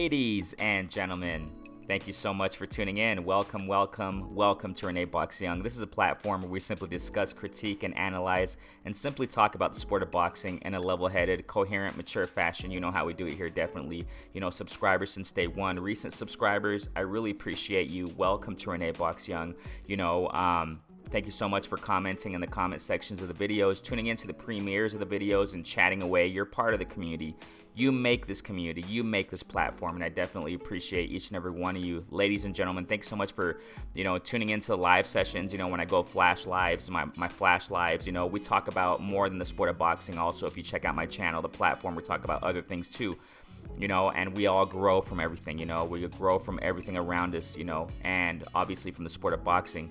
Ladies and gentlemen, thank you so much for tuning in. Welcome to Renee Box Young. This is a platform where we simply discuss, critique, and analyze, and simply talk about the sport of boxing in a level-headed, coherent, mature fashion. You know how we do it here, definitely. Subscribers since day one, recent subscribers, I really appreciate you. Welcome to Renee Box Young. Thank you so much for commenting in the comment sections of the videos, tuning into the premieres of the videos, and chatting away. You're part of the community. You make this community. You make this platform, and I definitely appreciate each and every one of you. Ladies and gentlemen, thanks so much for, tuning into the live sessions. When I go flash lives, my flash lives, we talk about more than the sport of boxing. Also, if you check out my channel, the platform, we talk about other things too. And we all grow from everything, we grow from everything around us, and obviously from the sport of boxing.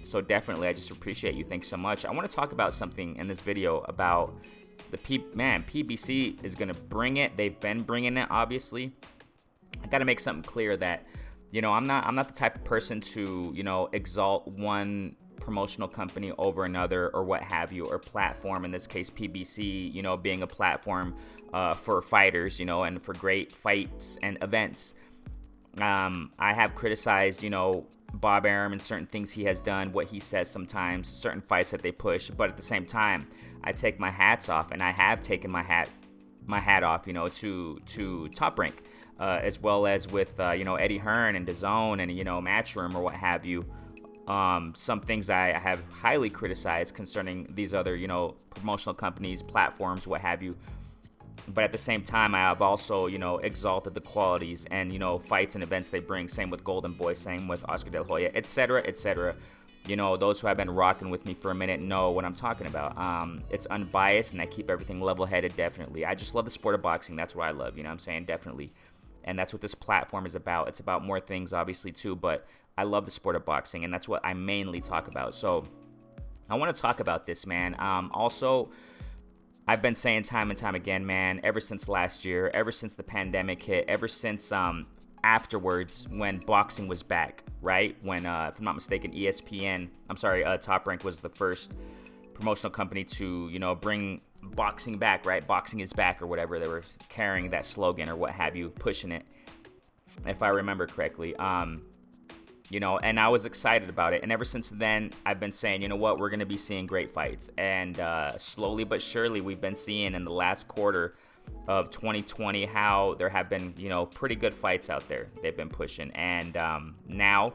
So definitely, I just appreciate you. Thanks so much. I want to talk about something in this video about PBC is going to bring it. They've been bringing it, obviously. I got to make something clear that, I'm not the type of person to, exalt one promotional company over another or what have you, or platform, in this case PBC, being a platform for fighters, and for great fights and events. I have criticized, Bob Arum and certain things he has done, what he says sometimes, certain fights that they push, but at the same time, I take my hats off, and I have taken my hat off, to Top Rank, as well as with, Eddie Hearn and DAZN and, Matchroom or what have you. Some things I have highly criticized concerning these other, promotional companies, platforms, what have you. But at the same time, I have also, exalted the qualities and, fights and events they bring. Same with Golden Boy, same with Oscar De La Hoya, etc., etc. Those who have been rocking with me for a minute know what I'm talking about. It's unbiased, and I keep everything level-headed, definitely. I just love the sport of boxing. That's what I love, what I'm saying? Definitely. And that's what this platform is about. It's about more things, obviously, too, but I love the sport of boxing, and that's what I mainly talk about. So I want to talk about this, man. Also, I've been saying time and time again, man, ever since last year, ever since the pandemic hit, ever since afterwards when boxing was back, right? When, if I'm not mistaken, Top Rank was the first promotional company to, bring boxing back, right? Boxing is back or whatever. They were carrying that slogan or what have you, pushing it, if I remember correctly. And I was excited about it. And ever since then, I've been saying, we're going to be seeing great fights. And slowly but surely, we've been seeing in the last quarter of 2020 how there have been, pretty good fights out there they've been pushing. And now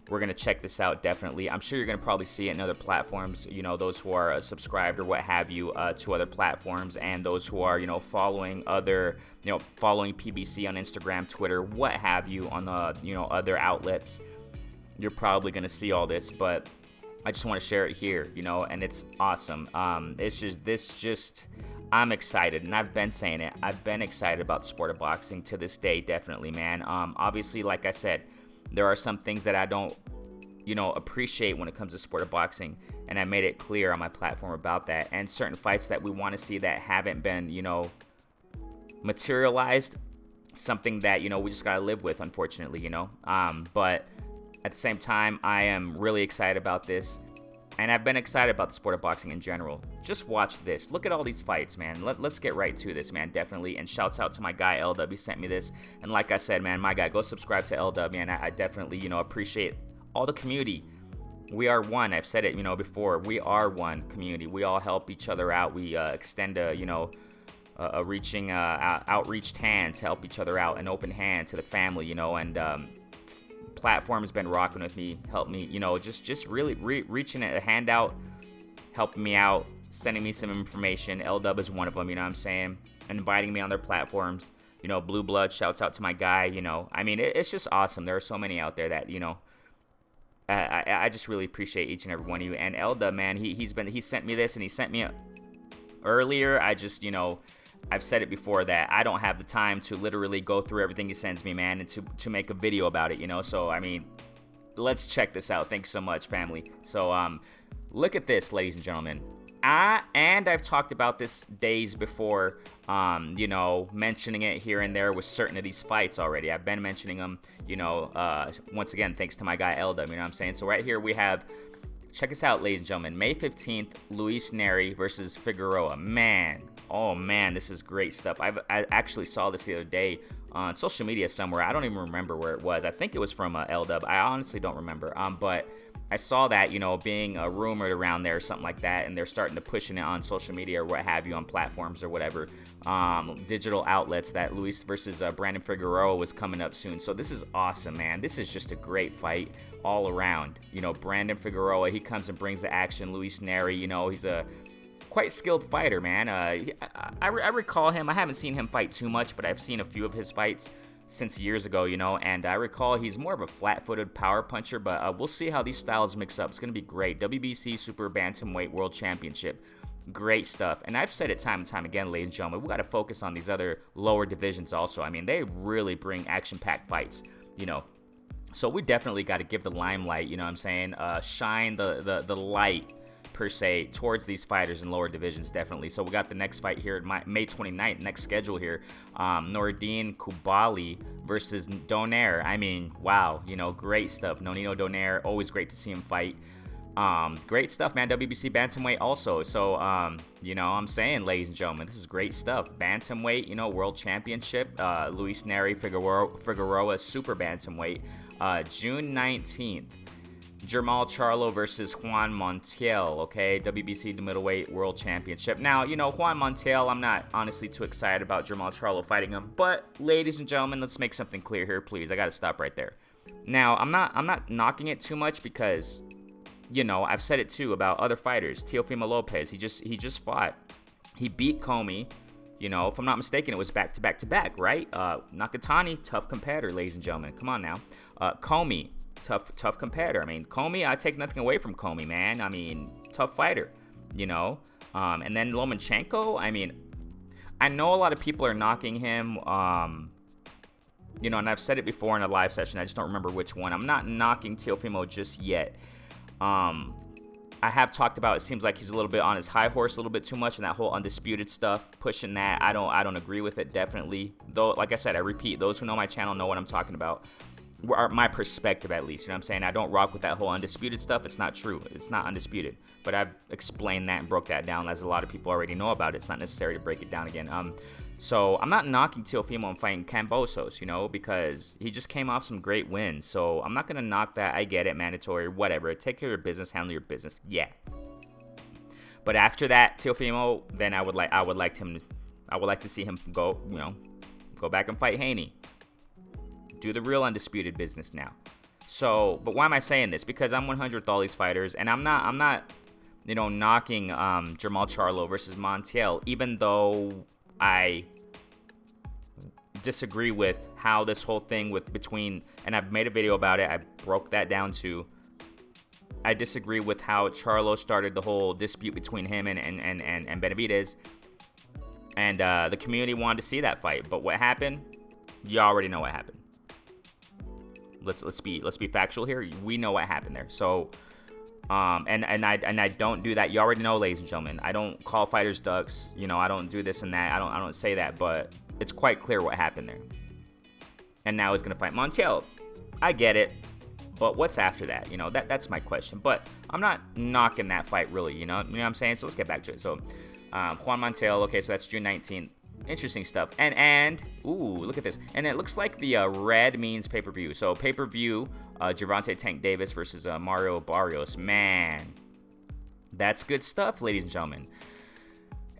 we're going to check this out, definitely. I'm sure you're going to probably see it in other platforms, those who are subscribed or what have you to other platforms, and those who are, following following PBC on Instagram, Twitter, what have you, on the, other outlets. You're probably going to see all this, but I just want to share it here, and it's awesome. I'm excited, and I've been saying it. I've been excited about the sport of boxing to this day, definitely, man. Obviously, like I said, there are some things that I don't, appreciate when it comes to sport of boxing, and I made it clear on my platform about that. And certain fights that we want to see that haven't been, materialized, something that, we just got to live with, unfortunately, but at the same time, I am really excited about this, and I've been excited about the sport of boxing in general. Just watch this. Look at all these fights, man. Let's get right to this, man, definitely. And shouts out to my guy, LW, sent me this. And like I said, man, my guy, go subscribe to LW, and I definitely, appreciate all the community. We are one. I've said it, before. We are one community. We all help each other out. We extend a outreached hand to help each other out, an open hand to the family, and platform has been rocking with me, helped me, just really reaching a hand out, helping me out, sending me some information. LW is one of them, I'm saying, inviting me on their platforms. Blue Blood, shouts out to my guy. I mean, it's just awesome. There are so many out there that, I just really appreciate each and every one of you. And LW, man, he sent me this, and he sent me earlier. I just, I've said it before that I don't have the time to literally go through everything he sends me, man, and to make a video about it, So, I mean, let's check this out. Thanks so much, family. So, look at this, ladies and gentlemen. And I've talked about this days before, mentioning it here and there with certain of these fights already. I've been mentioning them, once again, thanks to my guy, Elda, what I'm saying? So right here we have, check us out, ladies and gentlemen, May 15th, Luis Neri versus Figueroa. Man, oh man, this is great stuff. I actually saw this the other day on social media somewhere. I don't even remember where it was. I think it was from LW. I honestly don't remember. But I saw that, being rumored around there or something like that, and they're starting to pushing it on social media or what have you, on platforms or whatever, digital outlets, that Luis versus Brandon Figueroa was coming up soon. So this is awesome, man. This is just a great fight all around. Brandon Figueroa, he comes and brings the action. Luis Nery, he's a quite skilled fighter, man. I recall him. I haven't seen him fight too much, but I've seen a few of his fights since years ago, and I recall he's more of a flat-footed power puncher, but we'll see how these styles mix up. It's going to be great. WBC Super Bantamweight World Championship. Great stuff. And I've said it time and time again, ladies and gentlemen, we got to focus on these other lower divisions also. I mean, they really bring action-packed fights, So we definitely got to give the limelight, shine the light, per se, towards these fighters in lower divisions, definitely. So we got the next fight here, May 29th, next schedule here. Nordine Kubali versus Donaire. I mean, wow, great stuff. Nonito Donaire, always great to see him fight. Great stuff, man. WBC Bantamweight also. So, I'm saying, ladies and gentlemen, this is great stuff. Bantamweight, World Championship. Luis Nery Figueroa Super Bantamweight. June 19th. Jermall Charlo versus Juan Montiel, okay? WBC the Middleweight World Championship. Now, Juan Montiel, I'm not honestly too excited about Jermall Charlo fighting him, but ladies and gentlemen, let's make something clear here, please. I got to stop right there. Now, I'm not knocking it too much because, I've said it too about other fighters. Teofimo Lopez, he just fought. He beat Comey. If I'm not mistaken, it was back-to-back, right? Nakatani, tough competitor, ladies and gentlemen. Come on now. Comey, tough competitor. I mean, Comey, I take nothing away from Comey, man. I mean, tough fighter, And then Lomachenko, I mean, I know a lot of people are knocking him, and I've said it before in a live session. I just don't remember which one. I'm not knocking Teofimo just yet. I have talked about, it seems like he's a little bit on his high horse a little bit too much, and that whole undisputed stuff, pushing that, I don't agree with it, definitely. Though, like I said, I repeat, those who know my channel know what I'm talking about. My perspective, at least, what I'm saying? I don't rock with that whole undisputed stuff. It's not true. It's not undisputed. But I've explained that and broke that down, as a lot of people already know about it. It's not necessary to break it down again. So I'm not knocking Teofimo and fighting Kambosos, because he just came off some great wins. So I'm not going to knock that. I get it, mandatory, whatever. Take care of your business, handle your business. Yeah. But after that, Teofimo, then I would like to see him go back and fight Haney. Do the real undisputed business now. So, but why am I saying this? Because I'm 100 with all these fighters, and I'm not knocking Jermall Charlo versus Montiel, even though I disagree with how this whole thing and I've made a video about it. I broke that down too. I disagree with how Charlo started the whole dispute between him and Benavidez, and the community wanted to see that fight. But what happened? You already know what happened. Let's be factual here. We know what happened there. So, and I don't do that. You already know, ladies and gentlemen. I don't call fighters ducks. I don't do this and that. I don't say that. But it's quite clear what happened there. And now he's gonna fight Montiel. I get it. But what's after that? That's my question. But I'm not knocking that fight really. You know what I'm saying? So let's get back to it. So, Juan Montiel. Okay, so that's June 19th. Interesting stuff. And ooh, look at this. And it looks like the red means pay-per-view. So pay-per-view, Gervonta Tank Davis versus Mario Barrios. Man, that's good stuff, ladies and gentlemen.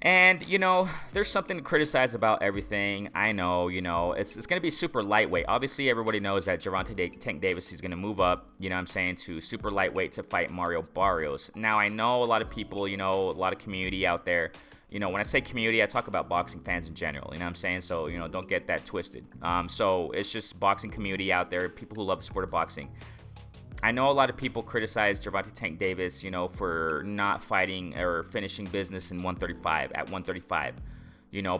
And, there's something to criticize about everything. I know, it's going to be super lightweight. Obviously, everybody knows that Gervonta Tank Davis is going to move up, to super lightweight to fight Mario Barrios. Now, I know a lot of people, a lot of community out there. When I say community, I talk about boxing fans in general, So, don't get that twisted. So it's just boxing community out there, people who love the sport of boxing. I know a lot of people criticize Gervonta Tank Davis, for not fighting or finishing business at 135.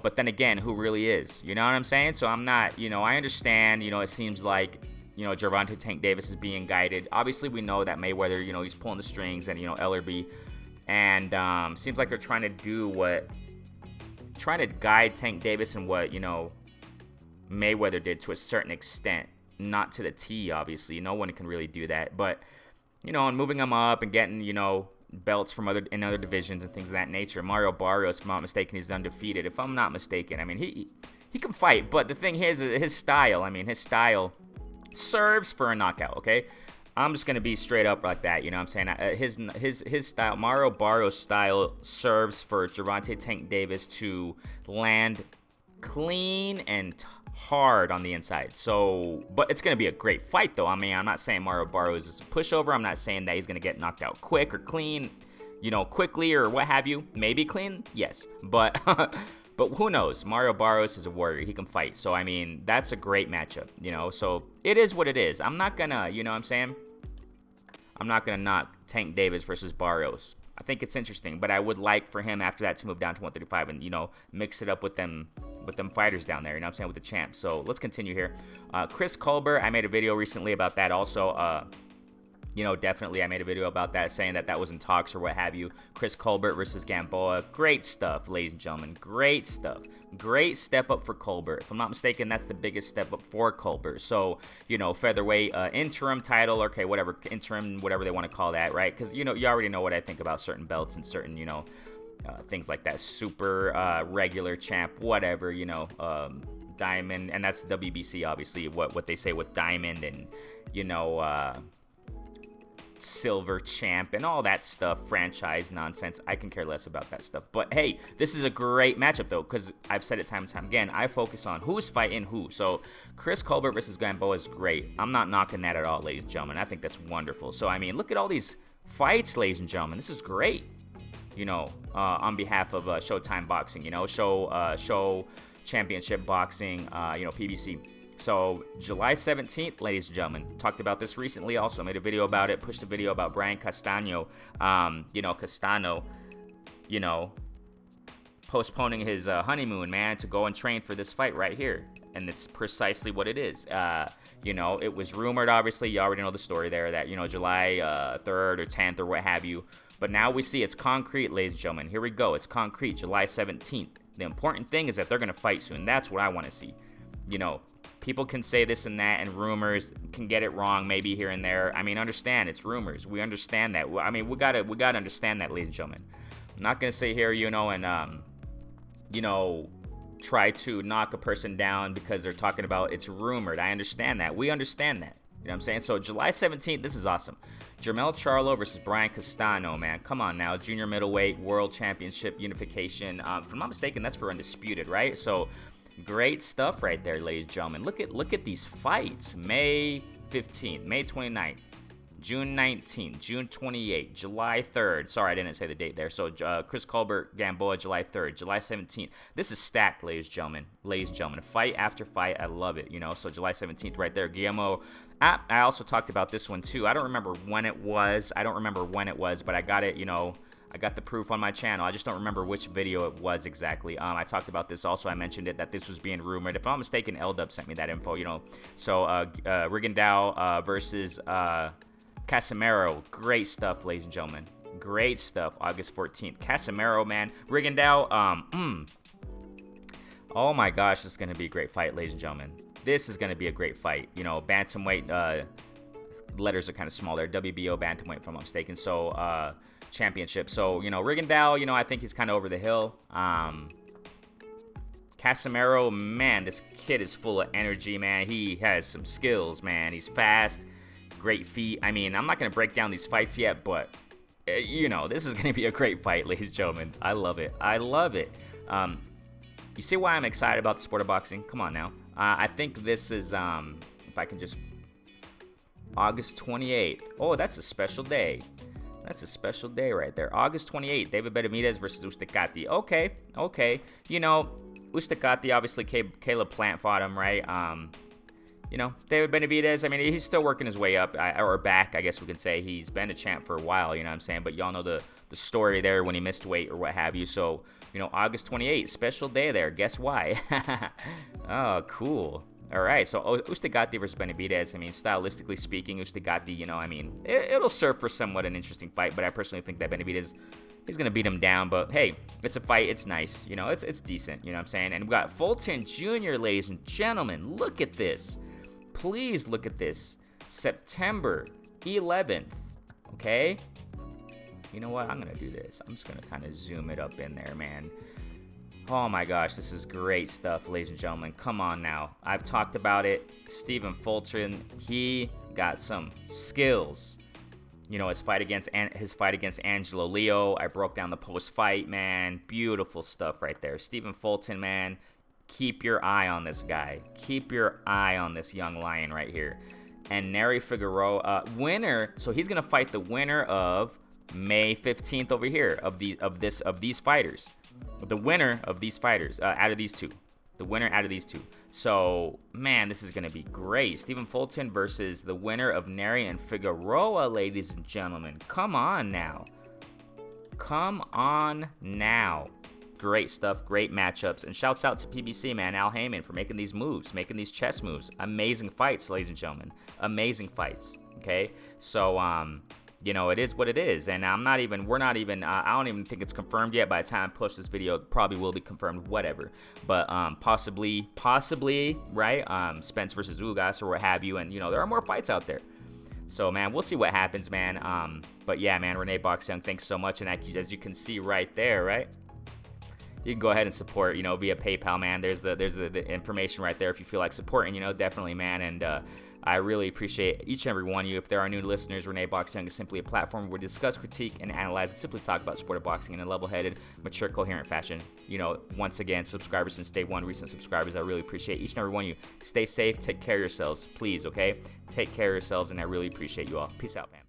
But then again, who really is? You know what I'm saying? So I'm not, I understand, it seems like, Gervonta Tank Davis is being guided. Obviously, we know that Mayweather, he's pulling the strings, and, Ellerby. And seems like they're trying to guide Tank Davis in what, Mayweather did to a certain extent. Not to the T, obviously. No one can really do that. But, and moving him up and getting, belts from other divisions and things of that nature. Mario Barrios, if I'm not mistaken, he's undefeated. If I'm not mistaken, I mean, he can fight, but the thing is, his style, I mean, his style serves for a knockout, okay? I'm just going to be straight up like that, you know what I'm saying? His style, Mario Barrios' style serves for Gervonta Tank Davis to land clean and hard on the inside. So, but it's going to be a great fight, though. I mean, I'm not saying Mario Barrios is a pushover. I'm not saying that he's going to get knocked out quick or clean, you know, quickly or what have you. Maybe clean, yes. But but who knows? Mario Barrios is a warrior. He can fight. So, I mean, that's a great matchup, you know. So, it is what it is. I'm not going to, you know what I'm saying? I'm not going to knock Tank Davis versus Barrios. I think it's interesting, but I would like for him after that to move down to 135 and, you know, mix it up with them fighters down there, you know what I'm saying, with the champs. So let's continue here. Chris Colbert, I made a video recently about that also. You know, definitely I made a video about that, saying that was in talks or what have you. Chris Colbert versus Gamboa. Great stuff, ladies and gentlemen. Great stuff. Great step up for Colbert. If I'm not mistaken, that's the biggest step up for Colbert. So, you know, featherweight interim title, okay, whatever, interim, whatever they want to call that, right? Because, you know, you already know what I think about certain belts and certain, you know, things like that. Super regular champ, whatever, you know, diamond, and that's WBC, obviously, what they say with diamond and, you know, silver champ and all that stuff, franchise nonsense. I can care less about that stuff. But hey, this is a great matchup though, because I've said it time and time again, I focus on who's fighting who. So Chris Colbert versus Gamboa is great. I'm not knocking that at all, ladies and gentlemen. I think that's wonderful. So I mean, look at all these fights, ladies and gentlemen. This is great, you know, on behalf of Showtime Boxing, you know, show championship boxing, you know, PBC. So July 17th, ladies and gentlemen, talked about this recently. Also made a video about it, pushed a video about Brian Castano. You know, Castano, you know, postponing his honeymoon, man, to go and train for this fight right here. And it's precisely what it is. You know, it was rumored, obviously, you already know the story there, that, you know, July 3rd or 10th or what have you. But now we see it's concrete, ladies and gentlemen. Here we go. It's concrete, July 17th. The important thing is that they're going to fight soon. That's what I want to see. You know, people can say this and that, and rumors can get it wrong maybe here and there. I mean, understand, it's rumors. We understand that. I mean, we gotta understand that, ladies and gentlemen. I'm not gonna sit here, you know, and you know, try to knock a person down because they're talking about it's rumored. I understand that. We understand that. You know what I'm saying? So July 17th, this is awesome. Jermell Charlo versus Brian Castano, man. Come on now. Junior middleweight world championship unification. If I'm not mistaken, that's for undisputed, right? So great stuff right there, ladies and gentlemen. Look at these fights. May 15th, May 29th, June 19th, June 28th, July 3rd. Sorry, I didn't say the date there. So Chris Colbert, Gamboa, July 3rd, July 17th. This is stacked, ladies and gentlemen. Ladies and gentlemen, fight after fight. I love it, you know. So July 17th right there. Guillermo. I also talked about this one too. I don't remember when it was, but I got it, you know. I got the proof on my channel. I just don't remember which video it was exactly. I talked about this also. I mentioned it, that this was being rumored. If I'm not mistaken, L-Dub sent me that info, you know. So Rigondeaux versus Casimero. Great stuff, ladies and gentlemen. Great stuff. August 14th. Casimero, man. Rigondeaux, oh my gosh, this is going to be a great fight, ladies and gentlemen. This is going to be a great fight. You know, bantamweight, letters are kind of small there. WBO bantamweight, if I'm not mistaken. So, championship. So, you know, Rigondeaux, you know, I think he's kind of over the hill. Casimero, man, this kid is full of energy, man. He has some skills, man. He's fast, great feet. I mean, I'm not going to break down these fights yet, but, you know, this is going to be a great fight, ladies and gentlemen. I love it. I love it. You see why I'm excited about the sport of boxing? Come on now. I think this is, if I can just, August 28th. Oh, that's a special day. That's a special day right there. August 28th, David Benavidez versus Ustakati. Okay. You know, Ustakati, obviously, Caleb Plant fought him, right? You know, David Benavidez, I mean, he's still working his way up, or back, I guess we can say. He's been a champ for a while, you know what I'm saying? But y'all know the story there when he missed weight or what have you. So, you know, August 28th, special day there. Guess why? Oh, cool. All right, so Ustakati versus Benavidez, I mean, stylistically speaking, Ustakati, you know, I mean, it'll serve for somewhat an interesting fight, but I personally think that Benavidez, he's going to beat him down, but hey, it's a fight, it's nice, you know, it's decent, you know what I'm saying? And we got Fulton Jr., ladies and gentlemen, look at this. Please look at this. September 11th, okay? You know what, I'm going to do this. I'm just going to kind of zoom it up in there, man. Oh my gosh, this is great stuff, ladies and gentlemen. Come on now. I've talked about it. Stephen Fulton, he got some skills. You know, his fight against Angelo Leo. I broke down the post-fight, man. Beautiful stuff right there. Stephen Fulton, man, keep your eye on this guy. Keep your eye on this young lion right here. And Nery Figueroa, winner. So he's gonna fight the winner of May 15th over here of these fighters. The winner of these fighters out of these two. The winner out of these two. So, man, this is going to be great. Stephen Fulton versus the winner of Nery and Figueroa, ladies and gentlemen. Come on now. Come on now. Great stuff, great matchups. And shouts out to PBC, man, Al Heyman, for making these moves, making these chess moves. Amazing fights, ladies and gentlemen. Amazing fights, okay? So, you know, it is what it is, and I don't even think it's confirmed yet. By the time I push this video, it probably will be confirmed, whatever. But possibly, right? Spence versus Ugas or what have you, and you know, there are more fights out there. So, man, we'll see what happens, man. But yeah, man, Renee Boxyoung, thanks so much, and as you can see right there, right? You can go ahead and support, you know, via PayPal, man. There's the information right there if you feel like supporting, you know, definitely, man. And I really appreciate each and every one of you. If there are new listeners, Renee Boxyoung is simply a platform where we discuss, critique, and analyze, and simply talk about sport of boxing in a level-headed, mature, coherent fashion. You know, once again, subscribers since day one, recent subscribers, I really appreciate each and every one of you. Stay safe, take care of yourselves, please, okay? Take care of yourselves, and I really appreciate you all. Peace out, fam.